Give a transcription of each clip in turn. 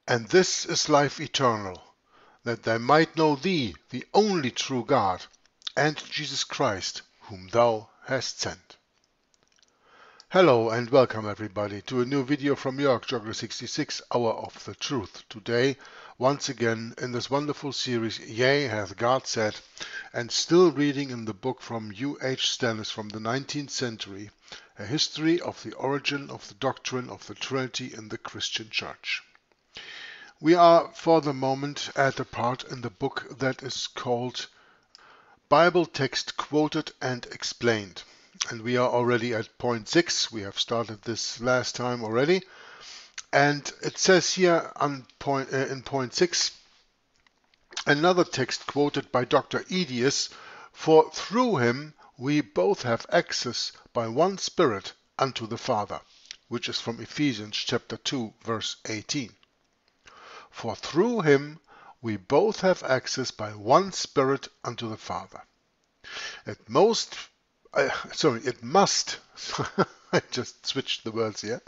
And this is life eternal, that they might know thee, the only true God, and Jesus Christ, whom thou hast sent. Hello and welcome everybody to a new video from YHWH, Hour of the Truth. Today, once again, in this wonderful series, Yea, hath God said, and still reading in the book from U.H. Stannis from the 19th century, a history of the origin of the doctrine of the Trinity in the Christian Church. We are, for the moment, at a part in the book that is called Bible Text Quoted and Explained. And we are already at point 6. We have started this last time already. And it says here in point 6, another text quoted by Dr. Iesus, for through him we both have access by one Spirit unto the Father, which is from Ephesians chapter 2, verse 18. For through him we both have access by one Spirit unto the Father. It must, I just switched the words here.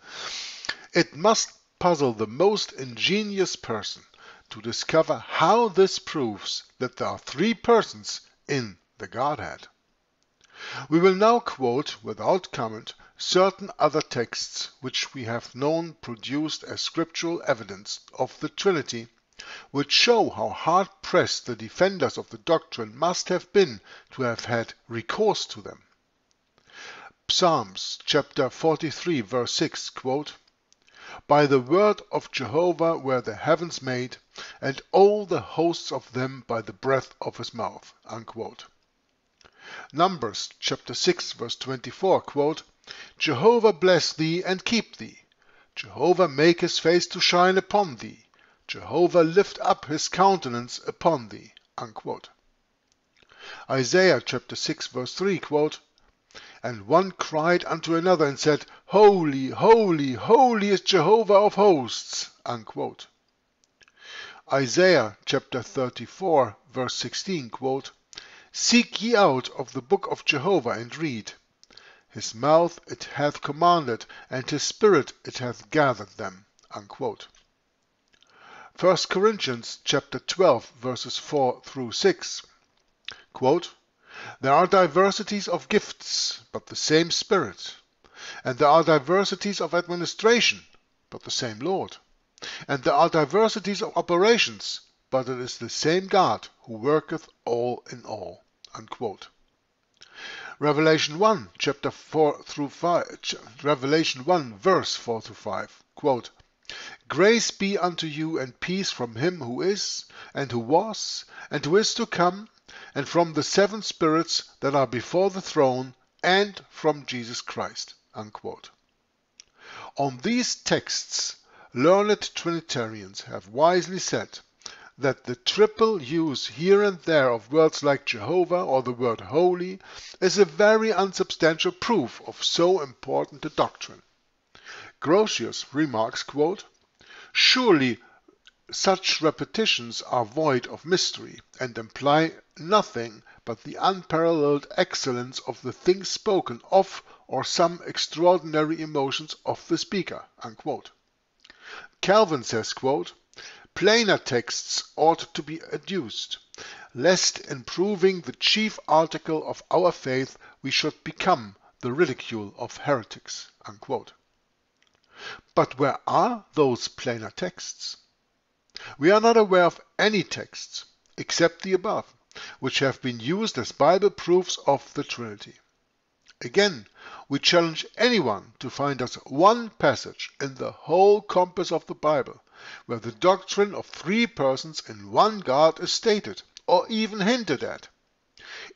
It must puzzle the most ingenious person to discover how this proves that there are three persons in the Godhead. We will now quote, without comment, certain other texts which we have known produced as scriptural evidence of the Trinity, which show how hard-pressed the defenders of the doctrine must have been to have had recourse to them. Psalms chapter 43 verse 6, quote, by the word of Jehovah were the heavens made, and all the hosts of them by the breath of his mouth, unquote. Numbers chapter 6 verse 24, quote, Jehovah bless thee and keep thee. Jehovah make his face to shine upon thee. Jehovah lift up his countenance upon thee, unquote. Isaiah chapter 6 verse 3, quote, and one cried unto another and said, Holy, holy, holy is Jehovah of hosts, unquote. Isaiah chapter 34 verse 16, quote, seek ye out of the book of Jehovah and read. His mouth it hath commanded, and his spirit it hath gathered them, unquote. 1 Corinthians chapter 12 verses 4 through 6, quote, there are diversities of gifts, but the same Spirit. And there are diversities of administration, but the same Lord. And there are diversities of operations, but it is the same God who worketh all in all, unquote. Revelation 1 chapter 4 through 5, Revelation 1 verse 4 to 5, quote, grace be unto you and peace from him who is, and who was, and who is to come, and from the seven spirits that are before the throne, and from Jesus Christ, unquote. On these texts, learned Trinitarians have wisely said that the triple use here and there of words like Jehovah or the word holy is a very unsubstantial proof of so important a doctrine. Grotius remarks, quote, surely such repetitions are void of mystery and imply nothing but the unparalleled excellence of the things spoken of or some extraordinary emotions of the speaker, unquote. Calvin says, quote, plainer texts ought to be adduced, lest in proving the chief article of our faith we should become the ridicule of heretics, unquote. But where are those plainer texts? We are not aware of any texts, except the above, which have been used as Bible proofs of the Trinity. Again, we challenge anyone to find us one passage in the whole compass of the Bible where the doctrine of three persons in one God is stated, or even hinted at.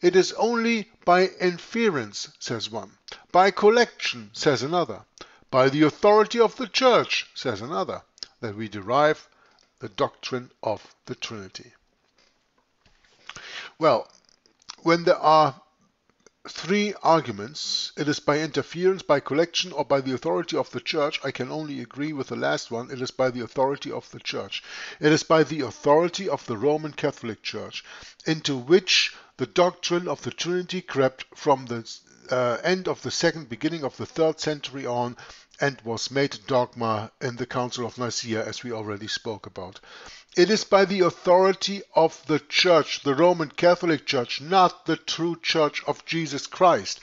It is only by inference, says one, by collection, says another, by the authority of the Church, says another, that we derive the doctrine of the Trinity. Well, when there are three arguments, it is by interference, by collection, or by the authority of the Church. I can only agree with the last one. It is by the authority of the Church. It is by the authority of the Roman Catholic Church, into which the doctrine of the Trinity crept from the end of the second, beginning of the 3rd century on, and was made dogma in the Council of Nicaea, as we already spoke about. It is by the authority of the Church, the Roman Catholic Church, not the true Church of Jesus Christ.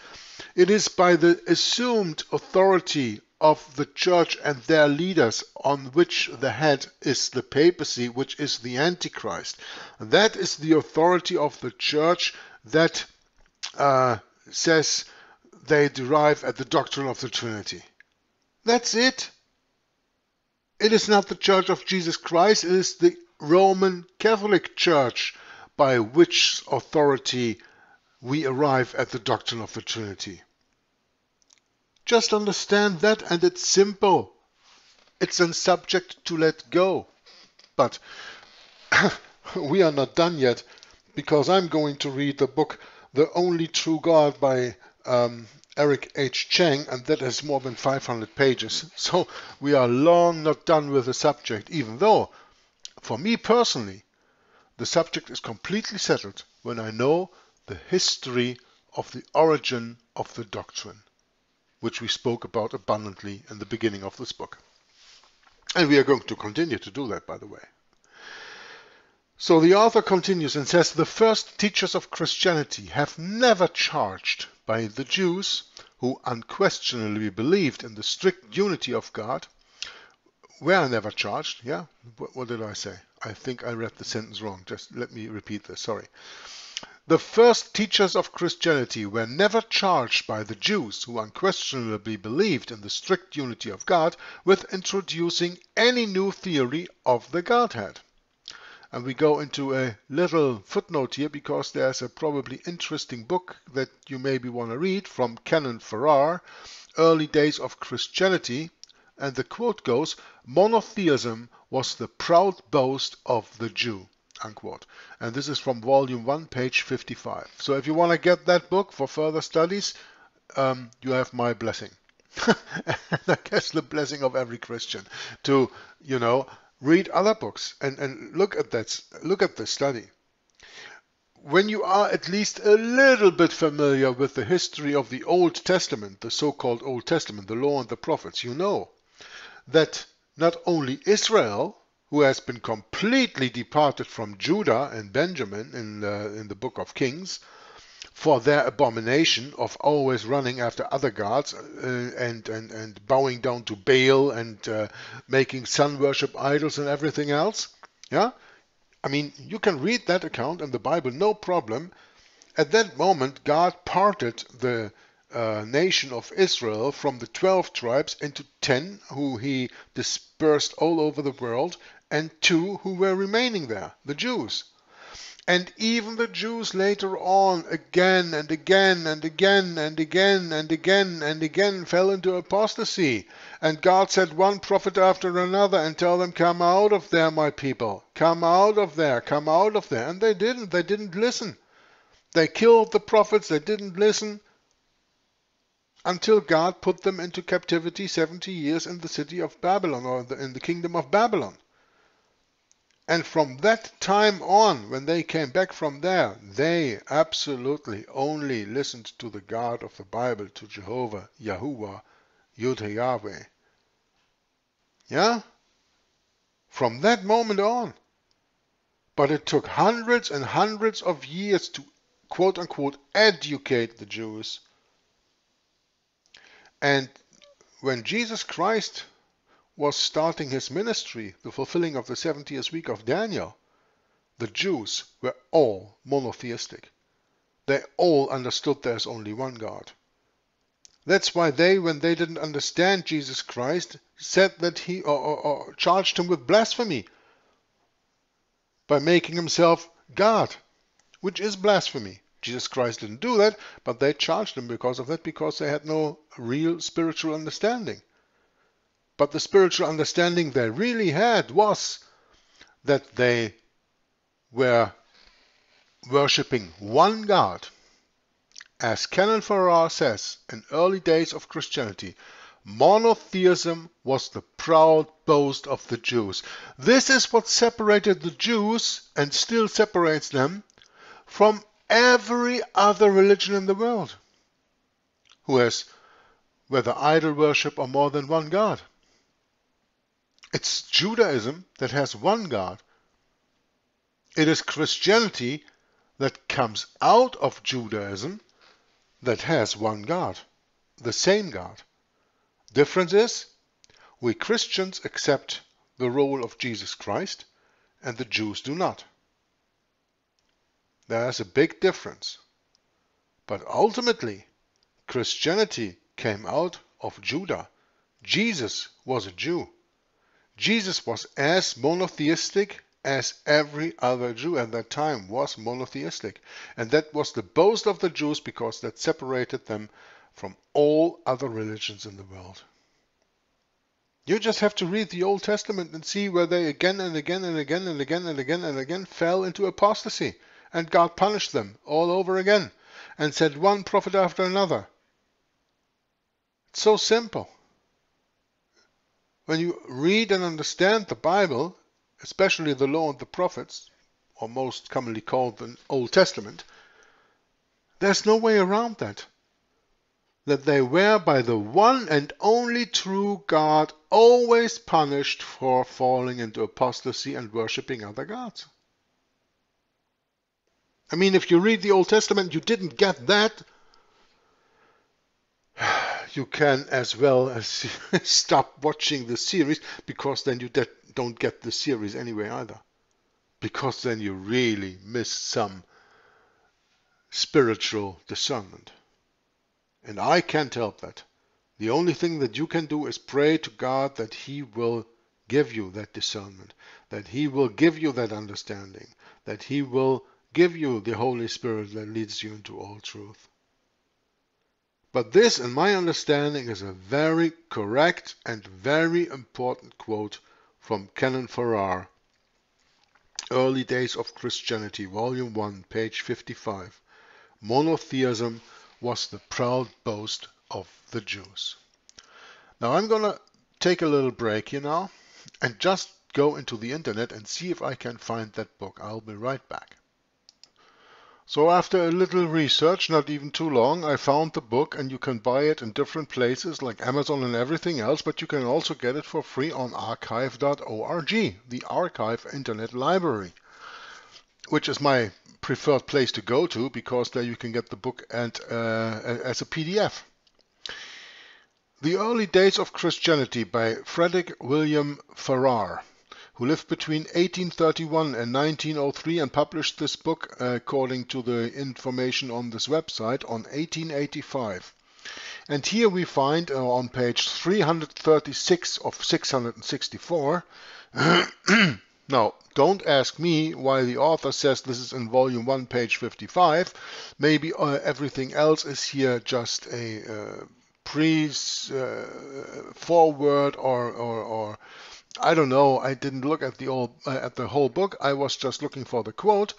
It is by the assumed authority of the Church and their leaders, on which the head is the papacy, which is the Antichrist. That is the authority of the Church that says they derive at the doctrine of the Trinity. That's it. It is not the Church of Jesus Christ, it is the Roman Catholic Church by which authority we arrive at the doctrine of the Trinity. Just understand that, and it's simple. It's a subject to let go. But we are not done yet, because I'm going to read the book The Only True God by Eric H. Chang, and that has more than 500 pages. So we are long not done with the subject, even though, for me personally, the subject is completely settled when I know the history of the origin of the doctrine, which we spoke about abundantly in the beginning of this book. And we are going to continue to do that, by the way. So the author continues and says, the first teachers of Christianity have never charged by the Jews, who unquestionably believed in the strict unity of God, were never charged. Yeah, what did I say? I think I read the sentence wrong. Just let me repeat this. Sorry. The first teachers of Christianity were never charged by the Jews, who unquestionably believed in the strict unity of God, with introducing any new theory of the Godhead. And we go into a little footnote here, because there's a probably interesting book that you maybe want to read from Canon Farrar, Early Days of Christianity, and the quote goes, monotheism was the proud boast of the Jew, unquote. And this is from volume 1, page 55. So if you want to get that book for further studies, you have my blessing. And I guess the blessing of every Christian to, read other books and look at that, look at the study. When you are at least a little bit familiar with the history of the Old Testament, the so-called Old Testament, the Law and the Prophets, you know that not only Israel, who has been completely departed from Judah and Benjamin in the book of Kings, for their abomination of always running after other gods and bowing down to Baal and making sun worship idols and everything else. Yeah, I mean, you can read that account in the Bible, no problem. At that moment, God parted the nation of Israel from the 12 tribes into 10, who he dispersed all over the world, and 2 who were remaining there, the Jews. And even the Jews later on, again and again and again and again and again and again fell into apostasy. And God sent one prophet after another and tell them, come out of there, my people. Come out of there, come out of there. And they didn't listen. They killed the prophets, they didn't listen, until God put them into captivity 70 years in the city of Babylon, or in the kingdom of Babylon. And from that time on, when they came back from there, they absolutely only listened to the God of the Bible, to Jehovah, YHWH, Yahweh. Yeah? From that moment on. But it took hundreds and hundreds of years to, quote-unquote, educate the Jews. And when Jesus Christ was starting his ministry, the fulfilling of the 70th week of Daniel, the Jews were all monotheistic. They all understood there's only one God. That's why they, when they didn't understand Jesus Christ, said that he or charged him with blasphemy by making himself God, which is blasphemy. Jesus Christ didn't do that, but they charged him because of that, because they had no real spiritual understanding. But the spiritual understanding they really had was that they were worshipping one God. As Canon Farrar says, in Early Days of Christianity, monotheism was the proud boast of the Jews. This is what separated the Jews, and still separates them, from every other religion in the world, who has whether idol worship or more than one God. It's Judaism that has one God. It is Christianity that comes out of Judaism that has one God, the same God. Difference is, we Christians accept the role of Jesus Christ and the Jews do not. There's a big difference. But ultimately, Christianity came out of Judah. Jesus was a Jew. Jesus was as monotheistic as every other Jew at that time was monotheistic. And that was the boast of the Jews because that separated them from all other religions in the world. You just have to read the Old Testament and see where they again and again and again and again and again and again fell into apostasy. And God punished them all over again and sent one prophet after another. It's so simple. When you read and understand the Bible, especially the Law and the Prophets, or most commonly called the Old Testament, there's no way around that. That they were by the one and only true God always punished for falling into apostasy and worshipping other gods. I mean, if you read the Old Testament, you didn't get that, you can as well as stop watching the series, because then you don't get the series anyway either. Because then you really miss some spiritual discernment. And I can't help that. The only thing that you can do is pray to God that He will give you that discernment, that He will give you that understanding, that He will give you the Holy Spirit that leads you into all truth. But this, in my understanding, is a very correct and very important quote from Canon Farrar, Early Days of Christianity, Volume 1, page 55. Monotheism was the proud boast of the Jews. Now I'm going to take a little break here now and just go into the internet and see if I can find that book. I'll be right back. So after a little research, not even too long, I found the book, and you can buy it in different places like Amazon and everything else, but you can also get it for free on archive.org, the Archive Internet Library, which is my preferred place to go to because there you can get the book as a PDF. The Early Days of Christianity by Frederick William Farrar, who lived between 1831 and 1903 and published this book, according to the information on this website, on 1885. And here we find on page 336 of 664. Now, don't ask me why the author says this is in volume 1, page 55. Maybe everything else is here just a forward or I don't know. I didn't look at the whole book. I was just looking for the quote.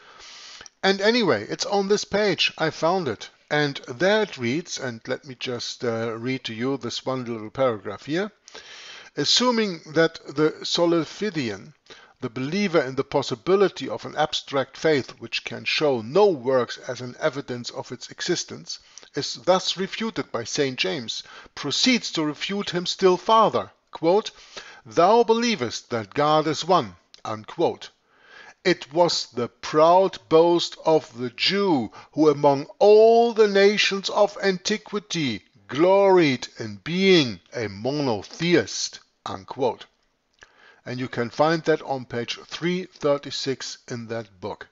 And anyway, it's on this page. I found it. And there it reads, and let me just read to you this one little paragraph here. Assuming that the Solifidian, the believer in the possibility of an abstract faith which can show no works as an evidence of its existence, is thus refuted by St. James, proceeds to refute him still farther. Quote, "Thou believest that God is one." Unquote. It was the proud boast of the Jew who among all the nations of antiquity gloried in being a monotheist. Unquote. And you can find that on page 336 in that book.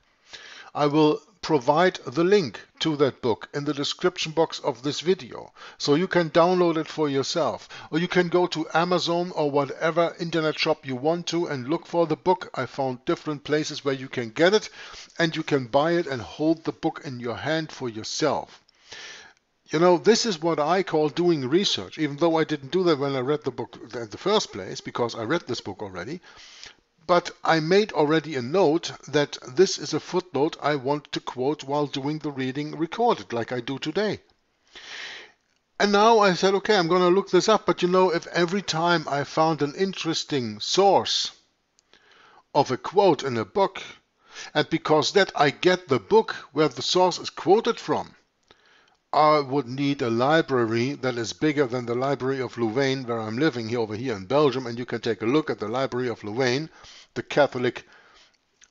I will provide the link to that book in the description box of this video, so you can download it for yourself, or you can go to Amazon or whatever internet shop you want to and look for the book. I found different places where you can get it, and you can buy it and hold the book in your hand for yourself. You know, this is what I call doing research, even though I didn't do that when I read the book in the first place, because I read this book already. But I made already a note that this is a footnote I want to quote while doing the reading recorded, like I do today. And now I said, okay, I'm going to look this up, but you know, if every time I found an interesting source of a quote in a book, and because that I get the book where the source is quoted from, I would need a library that is bigger than the library of Louvain, where I'm living here over here in Belgium, and you can take a look at the library of Louvain, the Catholic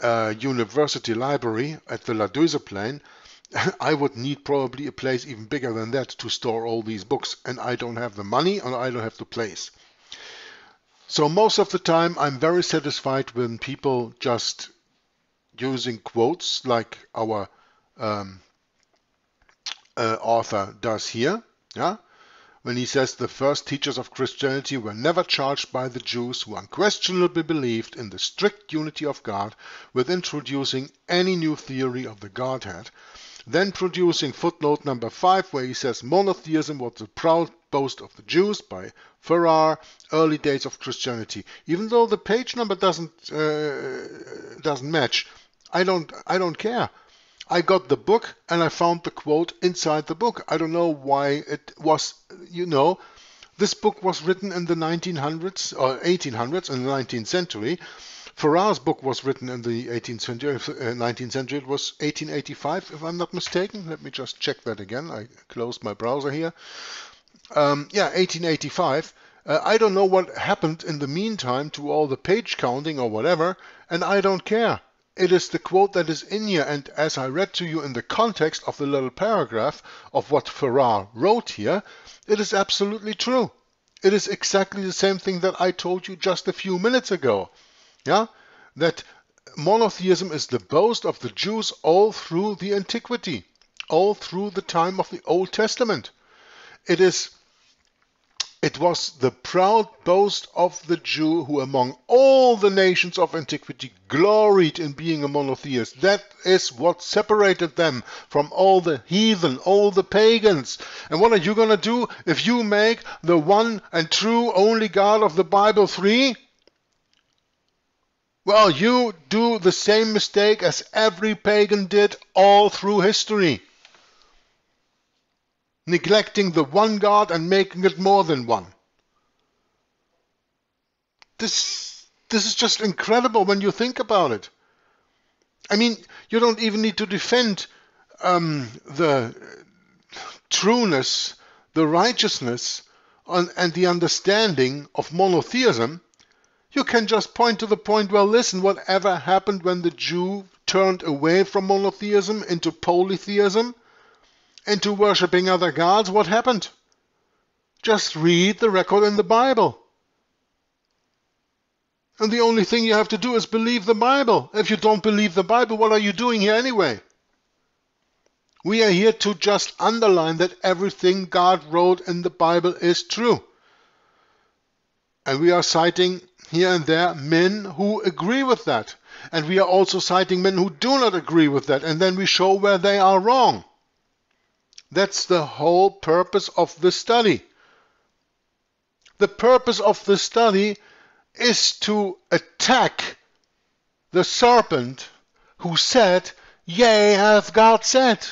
University Library at the La Duizeplein. I would need probably a place even bigger than that to store all these books, and I don't have the money and I don't have the place. So most of the time I'm very satisfied when people just using quotes like our author does here, yeah, when he says the first teachers of Christianity were never charged by the Jews, who unquestionably believed in the strict unity of God, with introducing any new theory of the Godhead. Then producing footnote number 5, where he says monotheism was the proud boast of the Jews by Farrar, early days of Christianity. Even though the page number doesn't match, I don't care. I got the book and I found the quote inside the book. I don't know why it was, this book was written in the 1900s or 1800s in the 19th century. Farrar's book was written in the 19th century. It was 1885, if I'm not mistaken. Let me just check that again. I closed my browser here. 1885. I don't know what happened in the meantime to all the page counting or whatever, and I don't care. It is the quote that is in here, and as I read to you in the context of the little paragraph of what Farrar wrote here, it is absolutely true. It is exactly the same thing that I told you just a few minutes ago. Yeah, that monotheism is the boast of the Jews all through the antiquity, all through the time of the Old Testament. It was the proud boast of the Jew who among all the nations of antiquity gloried in being a monotheist. That is what separated them from all the heathen, all the pagans. And what are you going to do if you make the one and true only God of the Bible three? Well, you do the same mistake as every pagan did all through history. Neglecting the one God and making it more than one. This is just incredible when you think about it. I mean, you don't even need to defend the trueness, the righteousness, and the understanding of monotheism. You can just point to the point, well, listen, whatever happened when the Jew turned away from monotheism into polytheism, into worshipping other gods, what happened? Just read the record in the Bible. And the only thing you have to do is believe the Bible. If you don't believe the Bible, what are you doing here anyway? We are here to just underline that everything God wrote in the Bible is true. And we are citing here and there men who agree with that. And we are also citing men who do not agree with that. And then we show where they are wrong. That's the whole purpose of the study. The purpose of the study is to attack the serpent who said, "Yea, hath God said."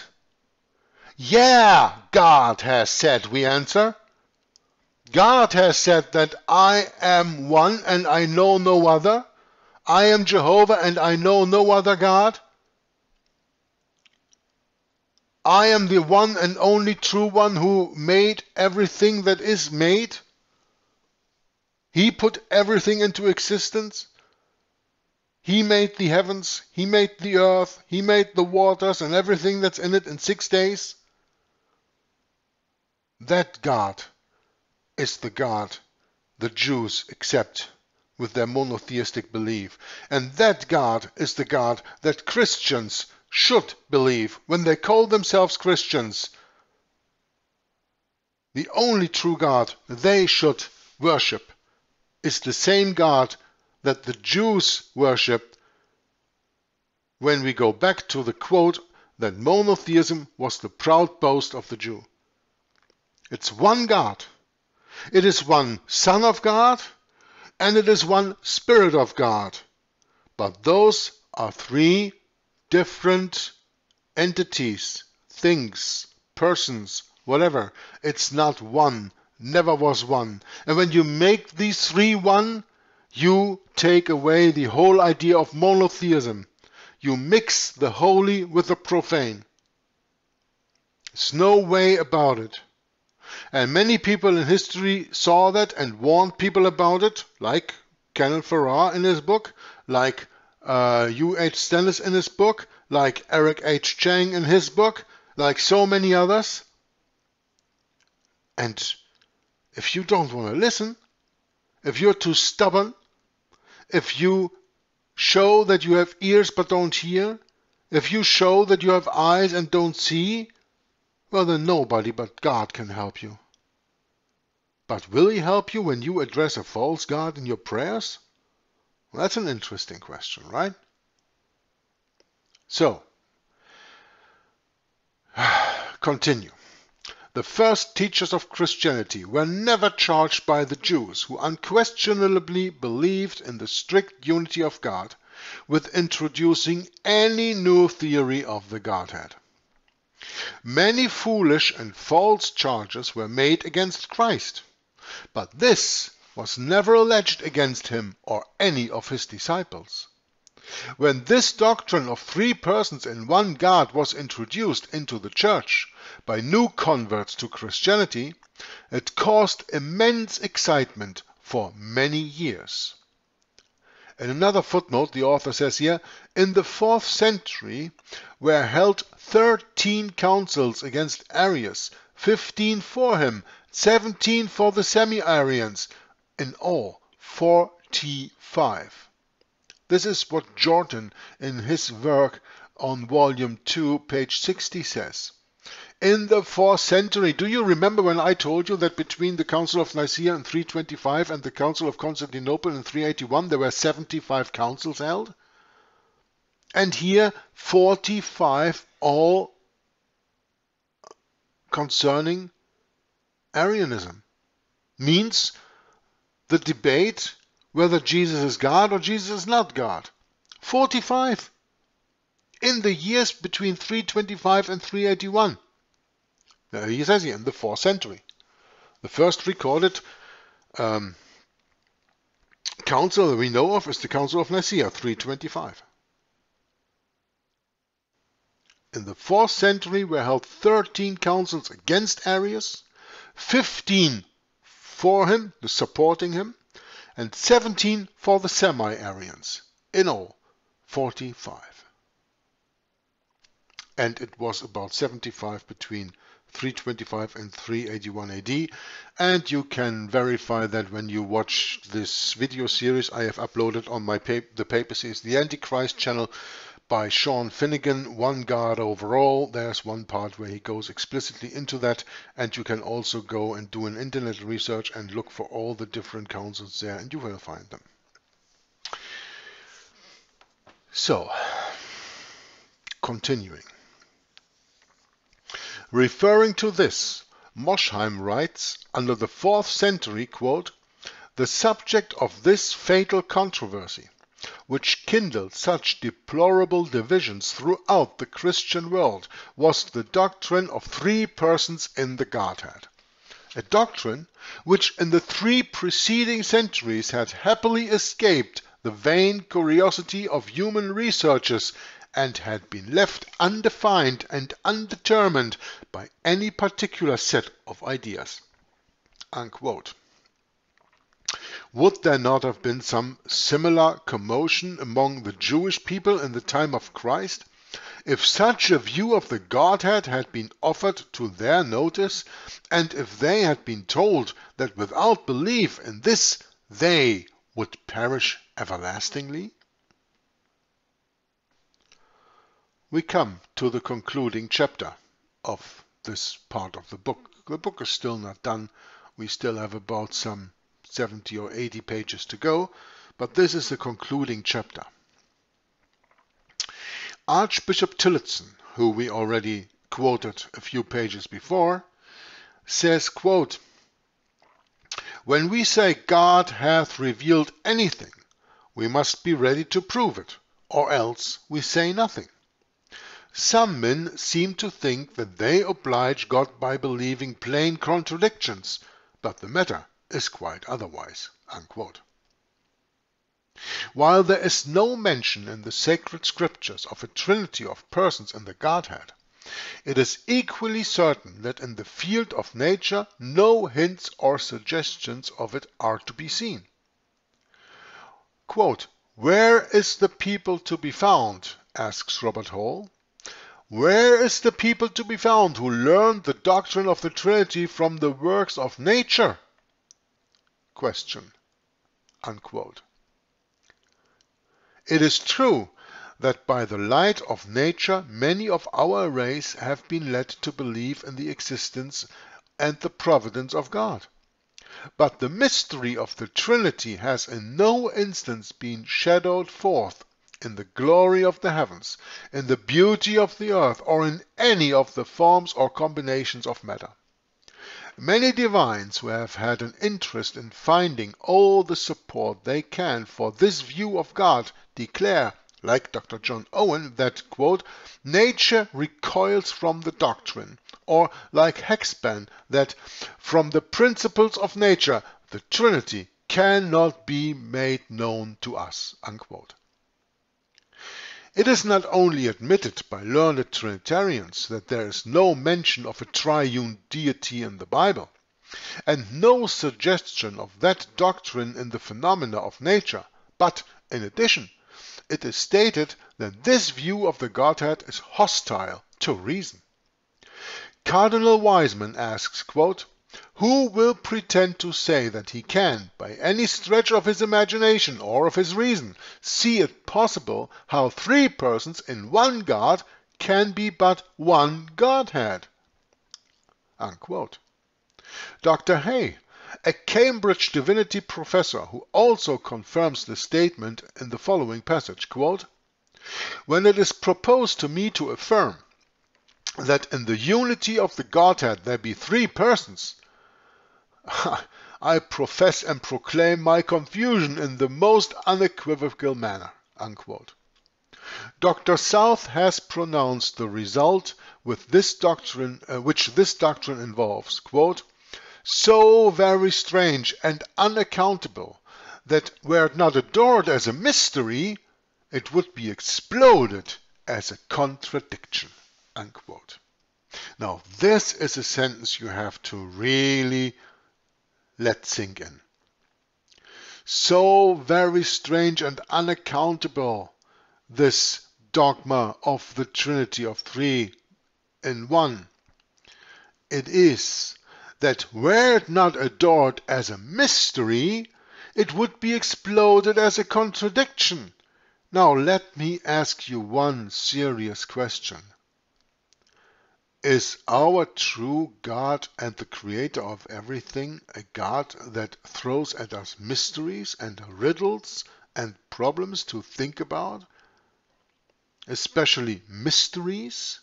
Yeah, God has said, we answer. God has said that I am one and I know no other. I am Jehovah and I know no other God. I am the one and only true one who made everything that is made. He put everything into existence. He made the heavens, He made the earth, He made the waters and everything that's in it in 6 days. That God is the God the Jews accept with their monotheistic belief. And that God is the God that Christians should believe when they call themselves Christians. The only true God they should worship is the same God that the Jews worshipped when we go back to the quote that monotheism was the proud boast of the Jew. It's one God. It is one Son of God and it is one Spirit of God. But those are three different entities, things, persons, whatever. It's not one, never was one. And when you make these three one, you take away the whole idea of monotheism. You mix the holy with the profane. There's no way about it. And many people in history saw that and warned people about it, like Kenneth Farrar in his book, like U.H. Stennis in his book, like Eric H. Chang in his book, like so many others. And if you don't want to listen, if you're too stubborn, if you show that you have ears but don't hear, if you show that you have eyes and don't see, well, then nobody but God can help you. But will He help you when you address a false God in your prayers? Well, that's an interesting question, right? So, continue. The first teachers of Christianity were never charged by the Jews, who unquestionably believed in the strict unity of God, with introducing any new theory of the Godhead. Many foolish and false charges were made against Christ, but this was never alleged against him or any of his disciples. When this doctrine of three persons in one God was introduced into the church by new converts to Christianity, it caused immense excitement for many years. In another footnote, the author says here, in the 4th century were held 13 councils against Arius, 15 for him, 17 for the semi-Arians, in all 45. This is what Jordan in his work on volume 2, page 60 says. In the 4th century, do you remember when I told you that between the Council of Nicaea in 325 and the Council of Constantinople in 381 there were 75 councils held? And here 45 all concerning Arianism. Means the debate whether Jesus is God or Jesus is not God. 45 in the years between 325 and 381. He says here in the 4th century. The first recorded council that we know of is the Council of Nicaea, 325. In the 4th century were held 13 councils against Arius, 15 for him, supporting him, and 17 for the semi-Arians. In all, 45. And it was about 75 between 325 and 381 AD, and you can verify that when you watch this video series I have uploaded on my the papacy is the Antichrist channel by Sean Finnegan, One God Overall. There's one part where he goes explicitly into that, and you can also go and do an internet research and look for all the different councils there, and you will find them. So, continuing. Referring to this, Mosheim writes, under the 4th century, quote, the subject of this fatal controversy, which kindled such deplorable divisions throughout the Christian world, was the doctrine of three persons in the Godhead. A doctrine which in the 3 preceding centuries had happily escaped the vain curiosity of human researchers and had been left undefined and undetermined by any particular set of ideas. Unquote. Would there not have been some similar commotion among the Jewish people in the time of Christ, if such a view of the Godhead had been offered to their notice, and if they had been told that without belief in this they would perish everlastingly? We come to the concluding chapter of this part of the book. The book is still not done. We still have about some 70 or 80 pages to go, but this is the concluding chapter. Archbishop Tillotson, who we already quoted a few pages before, says, quote, when we say God hath revealed anything, we must be ready to prove it, or else we say nothing. Some men seem to think that they oblige God by believing plain contradictions, but the matter is quite otherwise. Unquote. While there is no mention in the sacred scriptures of a trinity of persons in the Godhead, It is equally certain that in the field of nature no hints or suggestions of it are to be seen. Quote, "Where is the people to be found?" asks Robert Hall. "Where is the people to be found who learned the doctrine of the Trinity from the works of nature?" Question. Unquote. It is true that by the light of nature many of our race have been led to believe in the existence and the providence of God. But the mystery of the Trinity has in no instance been shadowed forth in the glory of the heavens, in the beauty of the earth, or in any of the forms or combinations of matter. Many divines who have had an interest in finding all the support they can for this view of God declare, like Dr. John Owen, that, quote, "nature recoils from the doctrine," or like Hexban, that "from the principles of nature the Trinity cannot be made known to us." Unquote. It is not only admitted by learned Trinitarians that there is no mention of a triune deity in the Bible, and no suggestion of that doctrine in the phenomena of nature, but, in addition, it is stated that this view of the Godhead is hostile to reason. Cardinal Wiseman asks, quote, "Who will pretend to say that he can, by any stretch of his imagination or of his reason, see it possible how three persons in one God can be but one Godhead?" Unquote. Dr. Hay, a Cambridge divinity professor who also confirms the statement in the following passage, quote, "When it is proposed to me to affirm that in the unity of the Godhead there be three persons, I profess and proclaim my confusion in the most unequivocal manner." Unquote. Dr. South has pronounced the result with this doctrine, which this doctrine involves, quote, "so very strange and unaccountable that were it not adored as a mystery, it would be exploded as a contradiction." Unquote. Now this is a sentence you have to really let sink in. So very strange and unaccountable, this dogma of the Trinity of three in one. It is that were it not adored as a mystery, it would be exploded as a contradiction. Now let me ask you one serious question. Is our true God and the creator of everything a God that throws at us mysteries and riddles and problems to think about? Especially mysteries?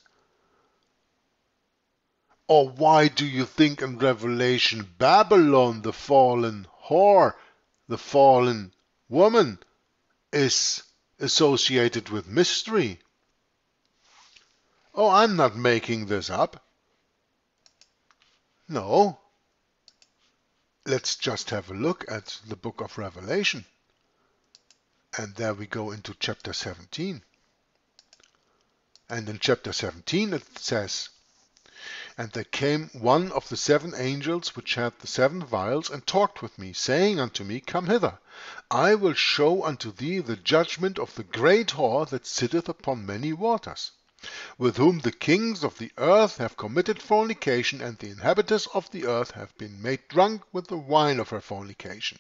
Or why do you think in Revelation Babylon, the fallen whore, the fallen woman, is associated with mystery? Oh, I'm not making this up. No. Let's just have a look at the book of Revelation. And there we go into chapter 17. And in chapter 17 it says, "And there came one of the seven angels which had the seven vials, and talked with me, saying unto me, Come hither, I will show unto thee the judgment of the great whore that sitteth upon many waters, with whom the kings of the earth have committed fornication, and the inhabitants of the earth have been made drunk with the wine of her fornication.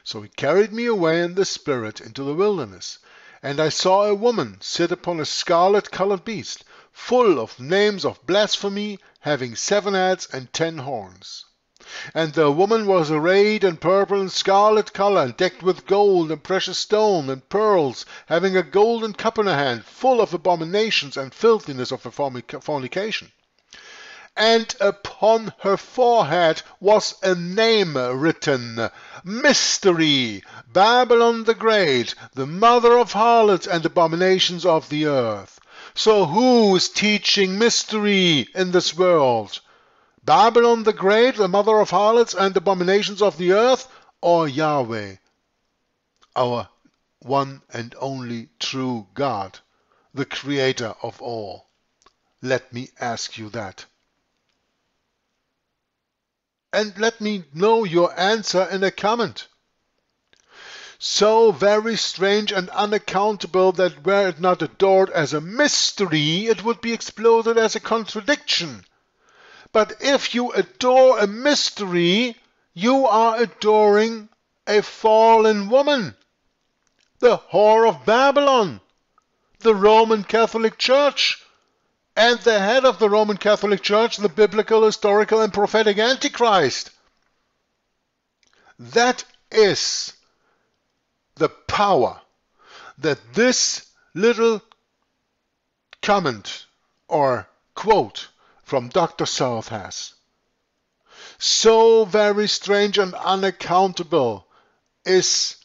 So he carried me away in the spirit into the wilderness, and I saw a woman sit upon a scarlet-colored beast, full of names of blasphemy, having 7 heads and 10 horns. And the woman was arrayed in purple and scarlet color, and decked with gold and precious stone and pearls, having a golden cup in her hand, full of abominations and filthiness of her fornication. And upon her forehead was a name written, Mystery, Babylon the Great, the mother of harlots and abominations of the earth." So who is teaching mystery in this world? Babylon the Great, the mother of harlots and abominations of the earth, or Yahweh, our one and only true God, the creator of all? Let me ask you that. And let me know your answer in a comment. So very strange and unaccountable that were it not adored as a mystery, it would be exploded as a contradiction. But if you adore a mystery, you are adoring a fallen woman, the whore of Babylon, the Roman Catholic Church, and the head of the Roman Catholic Church, the biblical, historical, and prophetic Antichrist. That is the power that this little comment or quote from Dr. South has. So very strange and unaccountable is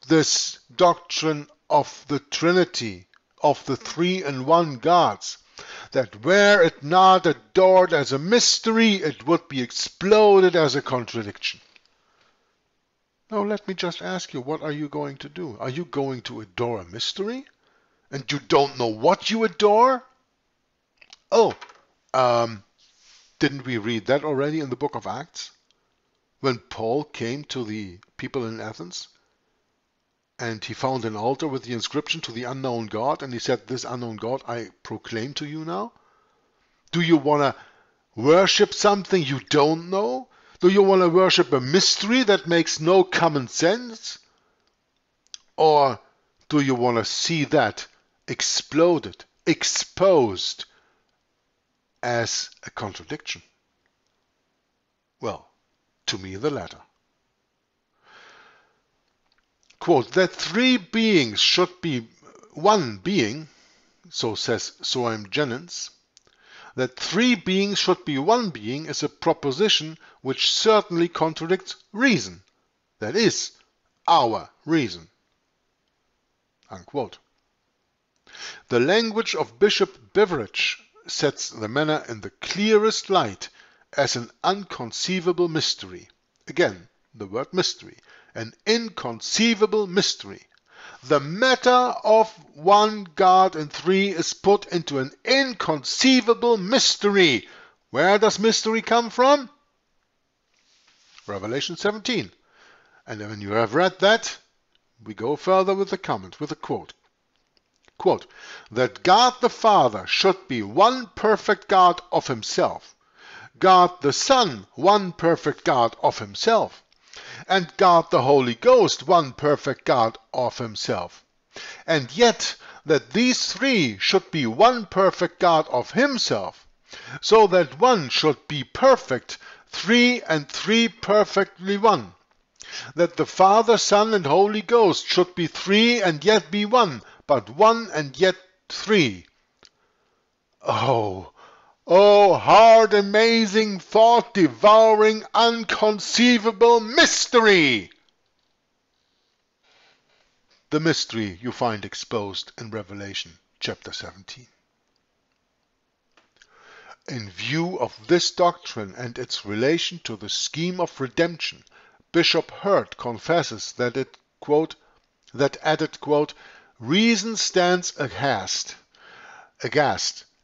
this doctrine of the Trinity, of the three-in-one gods, that were it not adored as a mystery, it would be exploded as a contradiction. Now let me just ask you, what are you going to do? Are you going to adore a mystery? And you don't know what you adore? Oh, didn't we read that already in the book of Acts? When Paul came to the people in Athens and he found an altar with the inscription to the unknown God, and he said, this unknown God I proclaim to you now. Do you want to worship something you don't know? Do you want to worship a mystery that makes no common sense? Or do you want to see that exploded, exposed as a contradiction? Well, to me the latter. Quote, that three beings should be one being, so says Soam Jennings, that three beings should be one being is a proposition which certainly contradicts reason. That is, our reason. Unquote. The language of Bishop Beveridge sets the matter in the clearest light as an inconceivable mystery. Again, the word mystery. An inconceivable mystery. The matter of one God in three is put into an inconceivable mystery. Where does mystery come from? Revelation 17. And when you have read that, we go further with the comment, with a quote. Quote, that God the Father should be one perfect God of himself, God the Son one perfect God of himself, and God the Holy Ghost one perfect God of himself. And yet that these three should be one perfect God of himself, so that one should be perfect, three and three perfectly one. That the Father, Son, and Holy Ghost should be three and yet be one, but one and yet three. Oh, hard, amazing, thought-devouring, unconceivable mystery! The mystery you find exposed in Revelation chapter 17. In view of this doctrine and its relation to the scheme of redemption, Bishop Hurt confesses that it, quote, that at it, quote, reason stands aghast,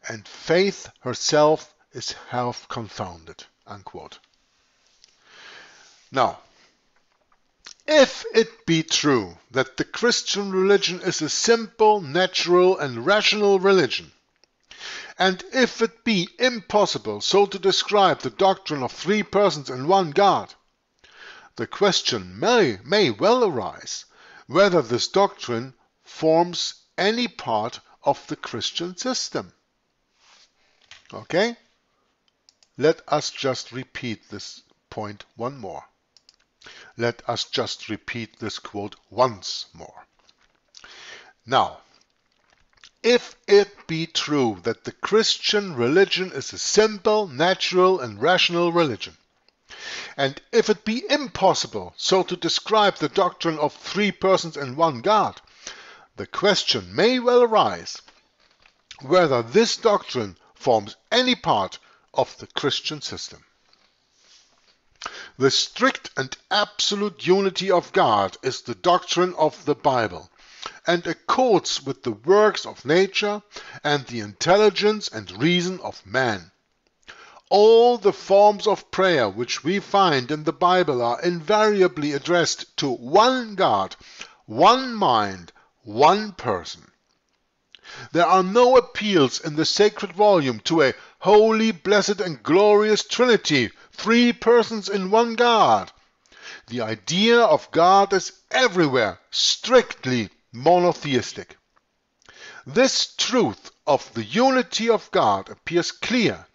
and faith herself is half confounded, unquote. Now, if it be true that the Christian religion is a simple, natural, and rational religion, and if it be impossible so to describe the doctrine of three persons in one God, the question may well arise whether this doctrine forms any part of the Christian system. Okay? Let us just repeat this point one more. Let us just repeat this quote once more. Now, if it be true that the Christian religion is a simple, natural, and rational religion, and if it be impossible so to describe the doctrine of three persons in one God, the question may well arise whether this doctrine forms any part of the Christian system. The strict and absolute unity of God is the doctrine of the Bible, and accords with the works of nature and the intelligence and reason of man. All the forms of prayer which we find in the Bible are invariably addressed to one God, one mind, one person. There are no appeals in the sacred volume to a holy, blessed, and glorious Trinity, three persons in one God. The idea of God is everywhere strictly monotheistic. This truth of the unity of God appears clear,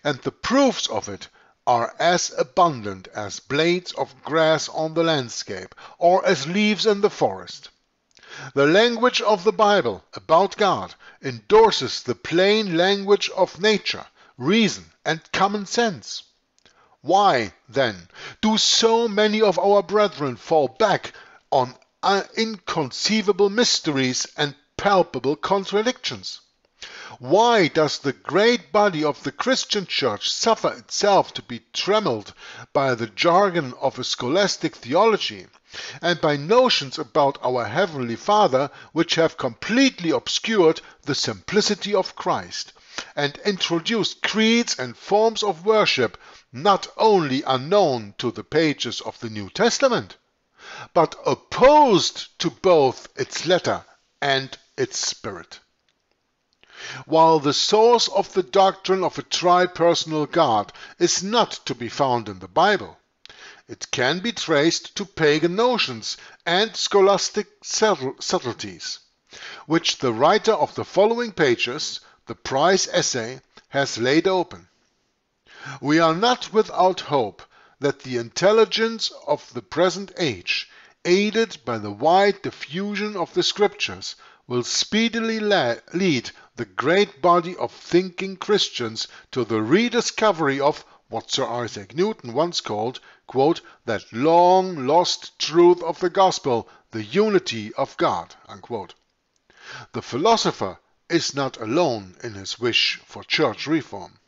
and the proofs of it are as abundant as blades of grass on the landscape, or as leaves in the forest. The language of the Bible about God endorses the plain language of nature, reason, and common sense. Why, then, do so many of our brethren fall back on inconceivable mysteries and palpable contradictions? Why does the great body of the Christian Church suffer itself to be trammeled by the jargon of a scholastic theology, and by notions about our Heavenly Father which have completely obscured the simplicity of Christ, and introduced creeds and forms of worship not only unknown to the pages of the New Testament, but opposed to both its letter and its spirit? While the source of the doctrine of a tri-personal God is not to be found in the Bible, it can be traced to pagan notions and scholastic subtleties, which the writer of the following pages, the prize essay, has laid open. We are not without hope that the intelligence of the present age, aided by the wide diffusion of the Scriptures, will speedily lead the great body of thinking Christians to the rediscovery of what Sir Isaac Newton once called, quote, that long-lost truth of the gospel, the unity of God, unquote. The philosopher is not alone in his wish for church reform.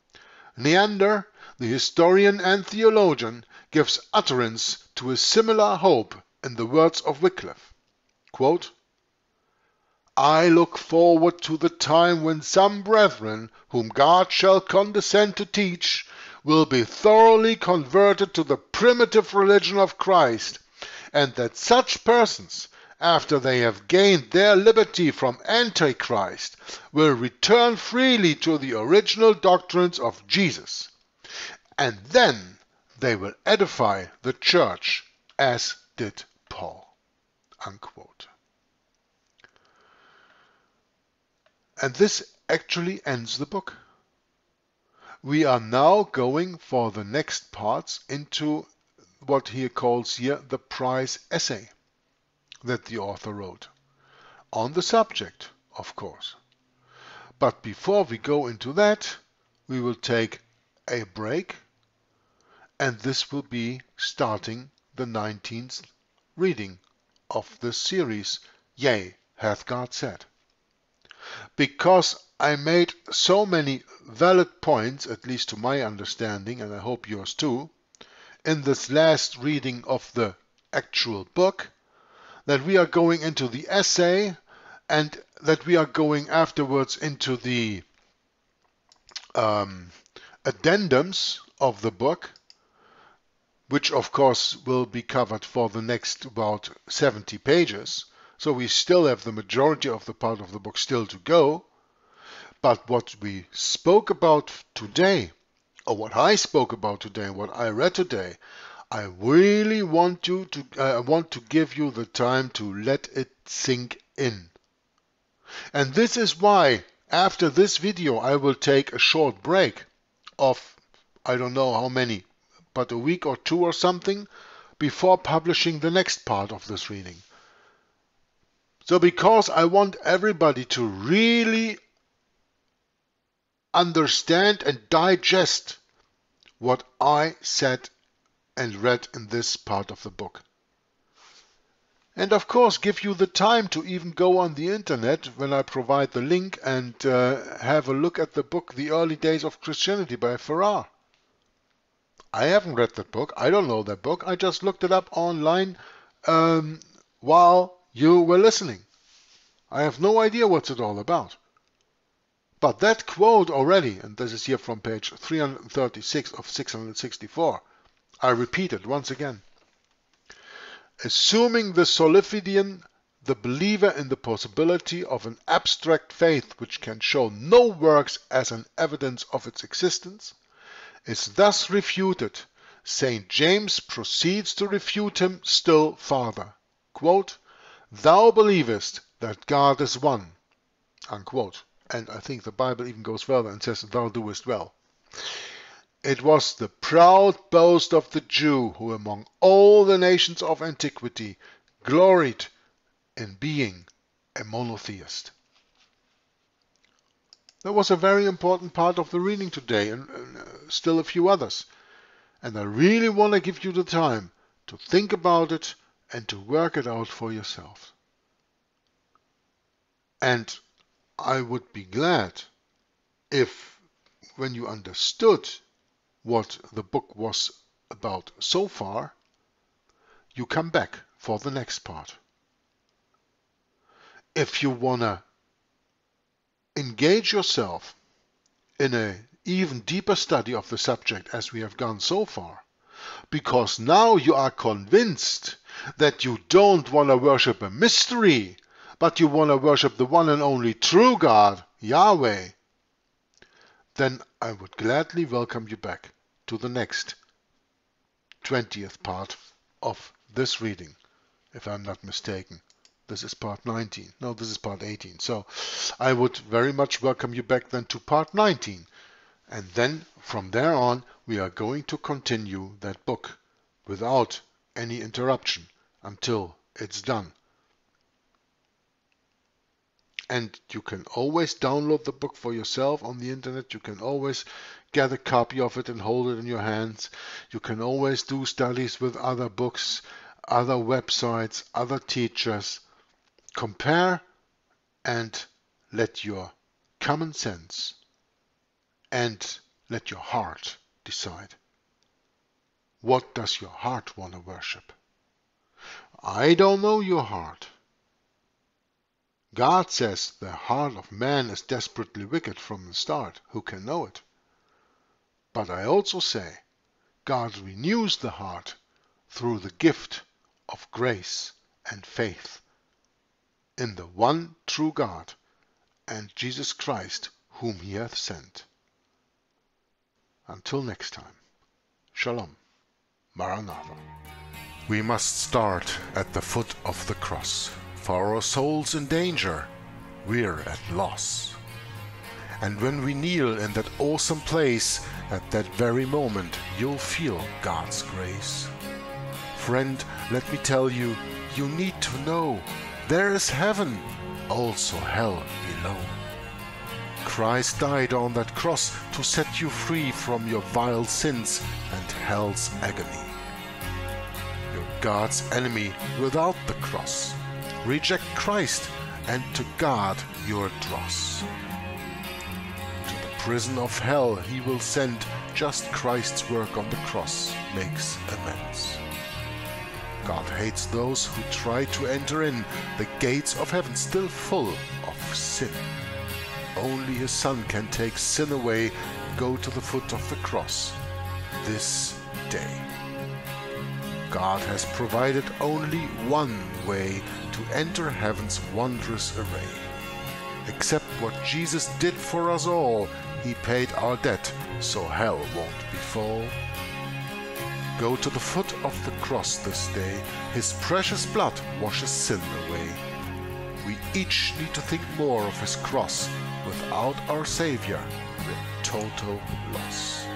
Neander, the historian and theologian, gives utterance to a similar hope in the words of Wycliffe, quote, I look forward to the time when some brethren, whom God shall condescend to teach, will be thoroughly converted to the primitive religion of Christ, and that such persons, after they have gained their liberty from Antichrist, will return freely to the original doctrines of Jesus. And then they will edify the church as did Paul. Unquote. And this actually ends the book. We are now going for the next parts into what he calls here the prize essay that the author wrote. On the subject, of course. But before we go into that, we will take a break, and this will be starting the 19th reading of this series, Yea, hath God said. Because I made so many valid points, at least to my understanding, and I hope yours too, in this last reading of the actual book, that we are going into the essay, and that we are going afterwards into the addendums of the book, which of course will be covered for the next about 70 pages. So we still have the majority of the part of the book still to go. But what we spoke about today, or what I spoke about today, what I read today, I really want to give you the time to let it sink in. And this is why after this video I will take a short break of I don't know how many, but a week or two or something, before publishing the next part of this reading. So because I want everybody to really understand and digest what I said and read in this part of the book. And of course give you the time to even go on the internet when I provide the link and have a look at the book The Early Days of Christianity by Farrar. I haven't read that book. I don't know that book. I just looked it up online while you were listening. I have no idea what's it all about. But that quote already, and this is here from page 336 of 664, I repeat it once again. Assuming the Solifidian, the believer in the possibility of an abstract faith which can show no works as an evidence of its existence, is thus refuted. St. James proceeds to refute him still farther. Quote, "Thou believest that God is one," unquote. And I think the Bible even goes further and says, "Thou doest well." It was the proud boast of the Jew who among all the nations of antiquity gloried in being a monotheist. That was a very important part of the reading today, and still a few others. And I really want to give you the time to think about it and to work it out for yourself. And I would be glad if, when you understood what the book was about so far, you come back for the next part. If you want to engage yourself in an even deeper study of the subject as we have gone so far, because now you are convinced that you don't want to worship a mystery, but you want to worship the one and only true God, Yahweh, then I would gladly welcome you back to the next 20th part of this reading, if I'm not mistaken. This is part 19. No, this is part 18. So I would very much welcome you back then to part 19. And then from there on, we are going to continue that book without any interruption until it's done. And you can always download the book for yourself on the internet. You can always get a copy of it and hold it in your hands. You can always do studies with other books, other websites, other teachers. Compare and let your common sense and let your heart decide. What does your heart want to worship? I don't know your heart. God says the heart of man is desperately wicked from the start. Who can know it? But I also say God renews the heart through the gift of grace and faith in the one true God and Jesus Christ whom he hath sent. Until next time, Shalom, Maranatha. We must start at the foot of the cross. For our souls in danger, we're at loss. And when we kneel in that awesome place, at that very moment, you'll feel God's grace. Friend, let me tell you, you need to know, there is heaven, also hell below. Christ died on that cross to set you free from your vile sins and hell's agony. You're God's enemy without the cross. Reject Christ, and to God you're dross. To the prison of hell he will send, just Christ's work on the cross makes amends. God hates those who try to enter in, the gates of heaven still full of sin. Only his Son can take sin away. Go to the foot of the cross this day. God has provided only one way to enter heaven's wondrous array. Accept what Jesus did for us all. He paid our debt, so hell won't befall. Go to the foot of the cross this day. His precious blood washes sin away. We each need to think more of his cross. Without our Savior, we're total loss.